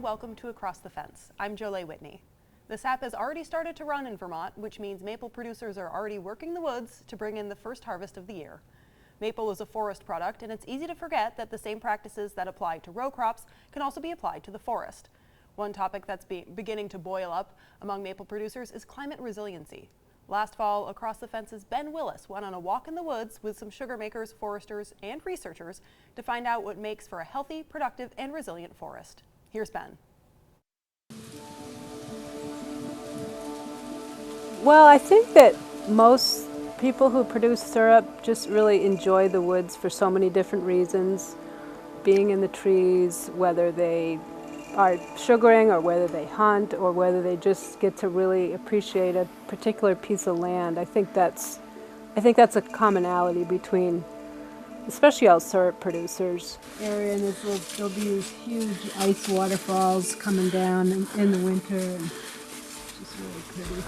welcome to Across the Fence. I'm Jolie Whitney. This app has already started to run in Vermont, which means maple producers are already working the woods to bring in the first harvest of the year. Maple is a forest product, and it's easy to forget that the same practices that apply to row crops can also be applied to the forest. One topic that's beginning to boil up among maple producers is climate resiliency. Last fall, Across the Fence's Ben Willis went on a walk in the woods with some sugar makers, foresters, and researchers to find out what makes for a healthy, productive, and resilient forest. Here's Ben. Well, I think that most people who produce syrup just really enjoy the woods for so many different reasons. Being in the trees, whether they are sugaring or whether they hunt or whether they just get to really appreciate a particular piece of land. I think that's a commonality between especially all syrup producers. Area and there'll be these huge ice waterfalls coming down in the winter, and it's just really pretty.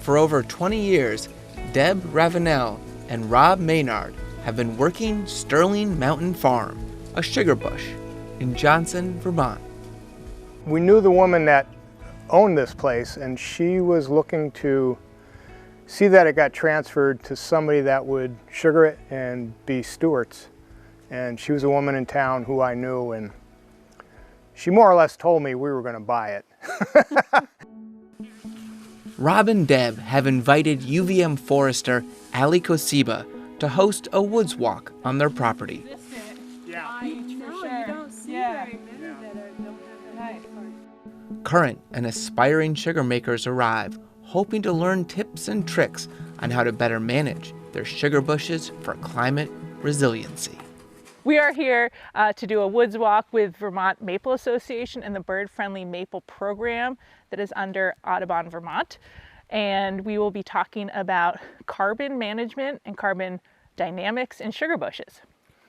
For over 20 years, Deb Ravenel and Rob Maynard have been working Sterling Mountain Farm, a sugar bush in Johnson, Vermont. We knew the woman that owned this place, and she was looking to see that it got transferred to somebody that would sugar it and be stewards. And she was a woman in town who I knew, and she more or less told me we were going to buy it. Rob and Deb have invited UVM forester Ali Kosiba to host a woods walk on their property. Current and aspiring sugar makers arrive, hoping to learn tips and tricks on how to better manage their sugar bushes for climate resiliency. We are here to do a woods walk with Vermont Maple Association and the Bird Friendly Maple Program that is under Audubon, Vermont. And we will be talking about carbon management and carbon dynamics in sugar bushes.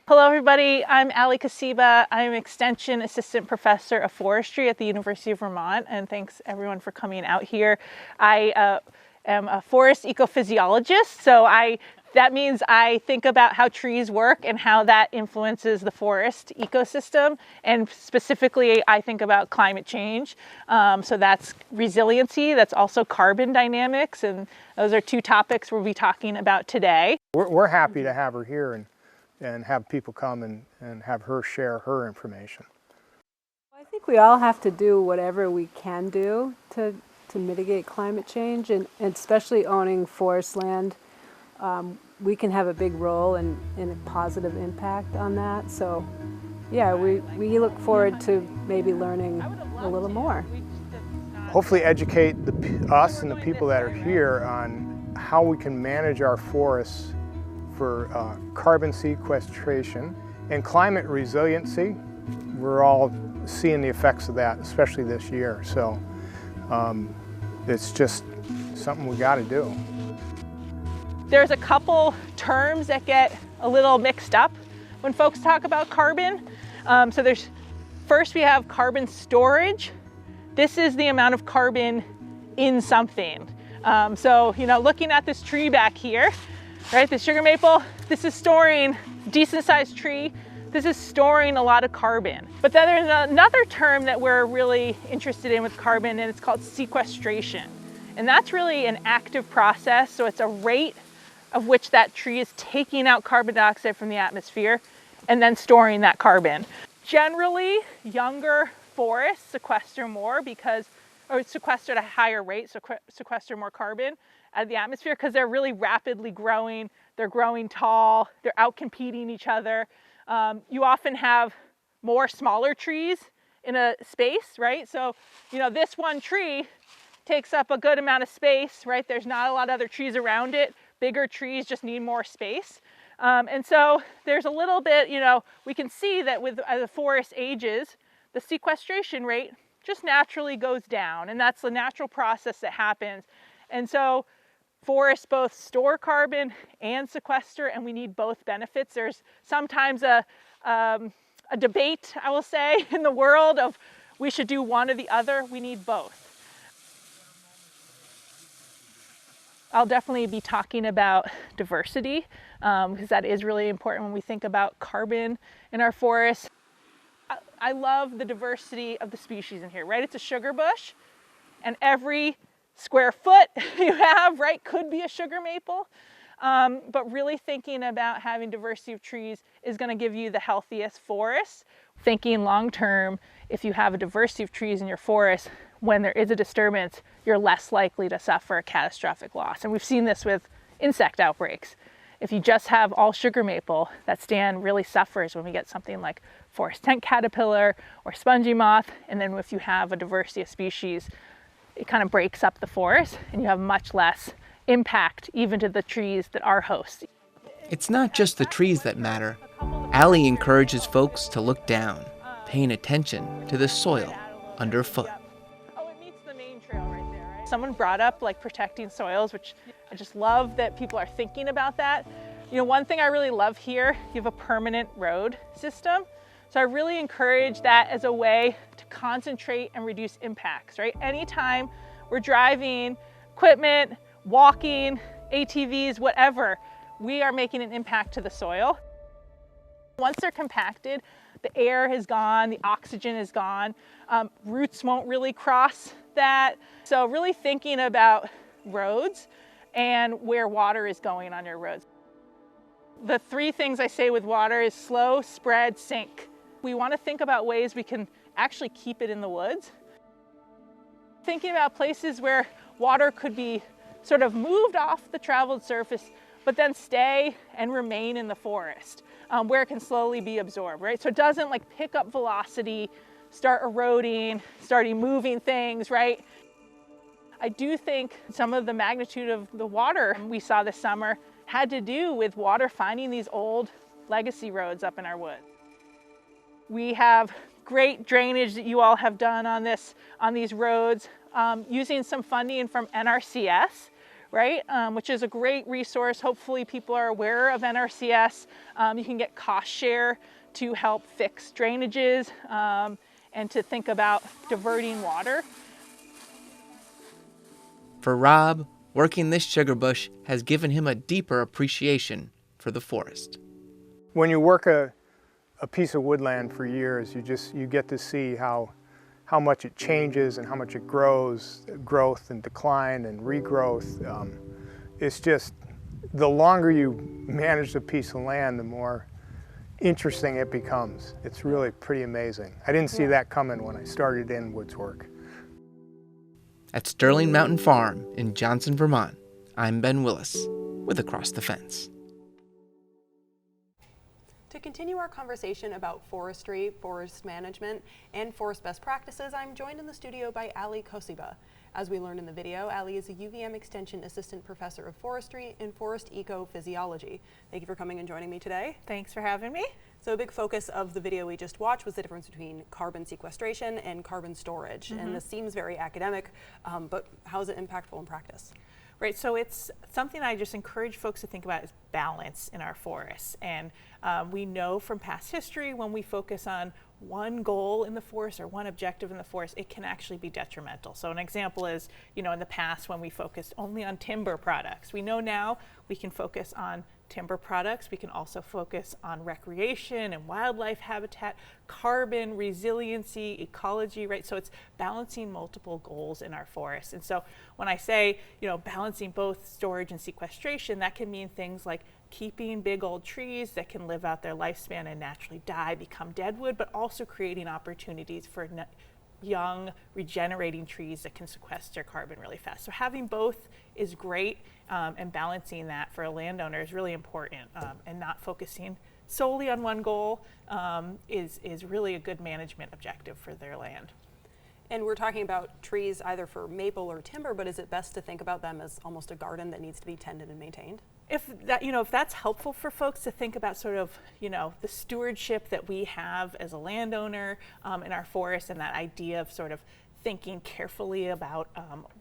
Hello everybody, I'm Ali Kosiba. I'm Extension Assistant Professor of Forestry at the University of Vermont, and thanks everyone for coming out here. I am a forest ecophysiologist, so that means I think about how trees work and how that influences the forest ecosystem, and specifically I think about climate change. So that's resiliency, that's also carbon dynamics, and those are two topics we'll be talking about today. We're happy to have her here and have people come and have her share her information. I think we all have to do whatever we can do to mitigate climate change, and especially owning forest land. We can have a big role in a positive impact on that. So yeah, we look forward to maybe learning a little more. Hopefully educate us and the people that are here on how we can manage our forests for carbon sequestration and climate resiliency. We're all seeing the effects of that, especially this year. So it's just something we got to do. There's a couple terms that get a little mixed up when folks talk about carbon. So first we have carbon storage. This is the amount of carbon in something. So, looking at this tree back here, right, the sugar maple, this is storing, decent sized tree, this is storing a lot of carbon. But then there's another term that we're really interested in with carbon, and it's called sequestration. And that's really an active process, so it's a rate of which that tree is taking out carbon dioxide from the atmosphere and then storing that carbon. Generally, younger forests sequester more or sequester at a higher rate, sequester more carbon out of the atmosphere because they're really rapidly growing, they're growing tall, they're out-competing each other. You often have more smaller trees in a space, right? So, this one tree takes up a good amount of space, right? There's not a lot of other trees around it. Bigger trees just need more space. And so there's a little bit, we can see that as the forest ages, the sequestration rate just naturally goes down, and that's the natural process that happens. And so forests both store carbon and sequester, and we need both benefits. There's sometimes a debate, I will say, in the world of we should do one or the other. We need both. I'll definitely be talking about diversity because that is really important when we think about carbon in our forests. I love the diversity of the species in here, right? It's a sugar bush, and every square foot you have, right, could be a sugar maple. But really thinking about having diversity of trees is going to give you the healthiest forest. Thinking long term, if you have a diversity of trees in your forest, when there is a disturbance, you're less likely to suffer a catastrophic loss. And we've seen this with insect outbreaks. If you just have all sugar maple, that stand really suffers when we get something like forest tent caterpillar or spongy moth. And then if you have a diversity of species, it kind of breaks up the forest and you have much less impact even to the trees that are hosts. It's not just the trees that matter. Allie encourages folks to look down, paying attention to the soil underfoot. Oh, it meets the main trail right there, right? Someone brought up like protecting soils, which I just love that people are thinking about that. You know, one thing I really love here, you have a permanent road system. So I really encourage that as a way to concentrate and reduce impacts, right? Anytime we're driving equipment, walking, ATVs, whatever, we are making an impact to the soil. Once they're compacted, the air is gone, the oxygen is gone, roots won't really cross that. So really thinking about roads and where water is going on your roads. The three things I say with water is slow, spread, sink. We want to think about ways we can actually keep it in the woods. Thinking about places where water could be sort of moved off the traveled surface, but then stay and remain in the forest, where it can slowly be absorbed, right? So it doesn't like pick up velocity, start eroding, starting moving things, right? I do think some of the magnitude of the water we saw this summer had to do with water finding these old legacy roads up in our woods. We have great drainage that you all have done on these roads, using some funding from NRCS, right? Which is a great resource. Hopefully people are aware of NRCS. You can get cost share to help fix drainages and to think about diverting water. For Rob, working this sugar bush has given him a deeper appreciation for the forest. When you work a piece of woodland for years, you get to see how much it changes and how much it grows, growth and decline and regrowth. It's just, the longer you manage a piece of land, the more interesting it becomes. It's really pretty amazing. I didn't see that coming when I started in woods work. At Sterling Mountain Farm in Johnson, Vermont, I'm Ben Willis with Across the Fence. To continue our conversation about forestry, forest management, and forest best practices, I'm joined in the studio by Allie Kosiba. As we learned in the video, Allie is a UVM Extension Assistant Professor of Forestry and Forest Ecophysiology. Thank you for coming and joining me today. Thanks for having me. So a big focus of the video we just watched was the difference between carbon sequestration and carbon storage. And this seems very academic, but how is it impactful in practice? Right, so it's something I just encourage folks to think about is balance in our forests. And we know from past history, when we focus on one goal in the forest or one objective in the forest, it can actually be detrimental. So an example is, you know, in the past when we focused only on timber products. We know now we can focus on timber products. We can also focus on recreation and wildlife habitat, carbon, resiliency, ecology, right? So it's balancing multiple goals in our forests. And so when I say, you know, balancing both storage and sequestration, that can mean things like keeping big old trees that can live out their lifespan and naturally die, become deadwood, but also creating opportunities for young regenerating trees that can sequester carbon really fast. So having both is great, and balancing that for a landowner is really important, and not focusing solely on one goal is really a good management objective for their land. And we're talking about trees either for maple or timber, but is it best to think about them as almost a garden that needs to be tended and maintained? If that, you know, if that's helpful for folks to think about sort of, you know, the stewardship that we have as a landowner in our forest, and that idea of sort of thinking carefully about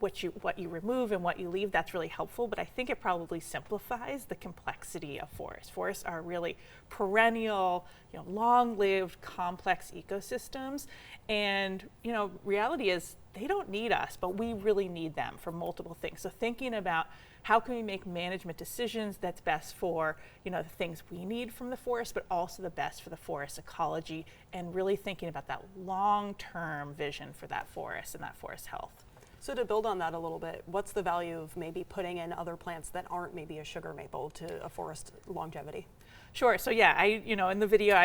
what you remove and what you leave, that's really helpful. But I think it probably simplifies the complexity of forests. Forests are really perennial, you know, long-lived, complex ecosystems. And, you know, reality is they don't need us, but we really need them for multiple things. So thinking about how can we make management decisions that's best for, the things we need from the forest, but also the best for the forest ecology, and really thinking about that long-term vision for that forest and that forest health. So to build on that a little bit, what's the value of maybe putting in other plants that aren't maybe a sugar maple to a forest longevity? Sure. So yeah, in the video,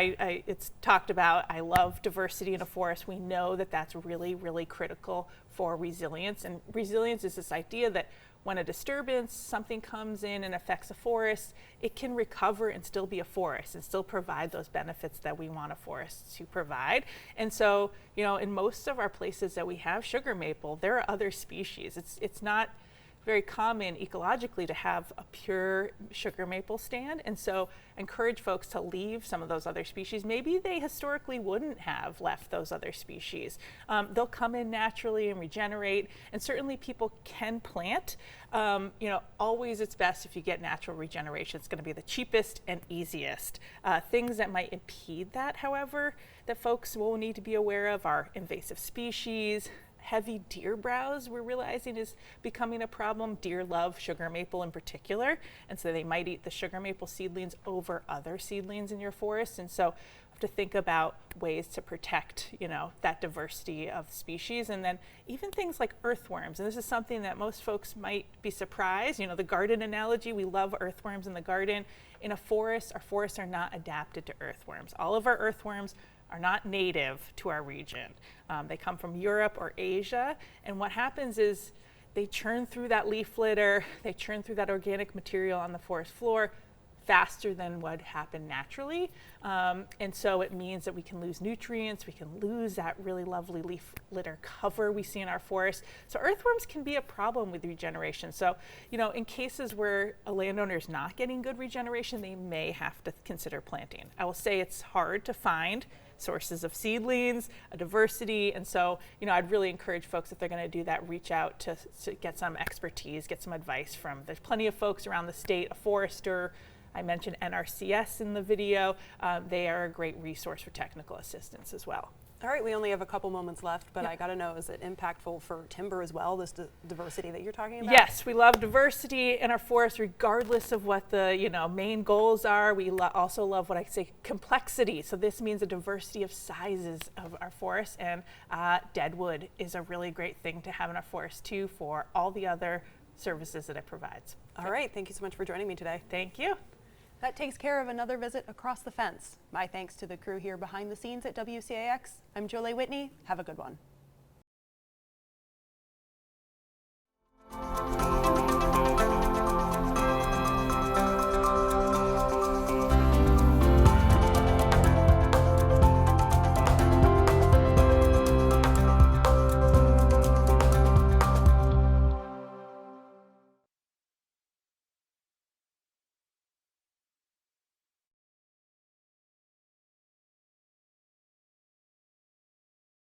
it's talked about, I love diversity in a forest. We know that that's really, really critical for resilience. And resilience is this idea that when a disturbance, something comes in and affects a forest, it can recover and still be a forest and still provide those benefits that we want a forest to provide. And so, in most of our places that we have sugar maple, there are other species. It's not very common ecologically to have a pure sugar maple stand, and so encourage folks to leave some of those other species. Maybe they historically wouldn't have left those other species. They'll come in naturally and regenerate, and certainly people can plant. Always it's best if you get natural regeneration. It's going to be the cheapest and easiest. Things that might impede that, however, that folks will need to be aware of are invasive species. Heavy deer browse, we're realizing, is becoming a problem. Deer love sugar maple in particular, and so they might eat the sugar maple seedlings over other seedlings in your forest. And so we have to think about ways to protect, that diversity of species. And then even things like earthworms, and this is something that most folks might be surprised. The garden analogy, we love earthworms in the garden. In a forest, our forests are not adapted to earthworms. All of our earthworms are not native to our region. They come from Europe or Asia, and what happens is they churn through that leaf litter, they churn through that organic material on the forest floor faster than would happen naturally. And so it means that we can lose nutrients, we can lose that really lovely leaf litter cover we see in our forest. So earthworms can be a problem with regeneration. So, in cases where a landowner is not getting good regeneration, they may have to consider planting. I will say it's hard to find sources of seedlings, a diversity, and so I'd really encourage folks, if they're going to do that, reach out to get some expertise, get some advice from. There's plenty of folks around the state, a forester. I mentioned NRCS in the video. They are a great resource for technical assistance as well. All right, we only have a couple moments left, but I got to know, is it impactful for timber as well, this diversity that you're talking about? Yes, we love diversity in our forests, regardless of what the main goals are. We also love what I say complexity. So this means a diversity of sizes of our forests, and deadwood is a really great thing to have in our forest too, for all the other services that it provides. All right, thank you so much for joining me today. Thank you. That takes care of another visit across the fence. My thanks to the crew here behind the scenes at WCAX. I'm Jolie Whitney. Have a good one.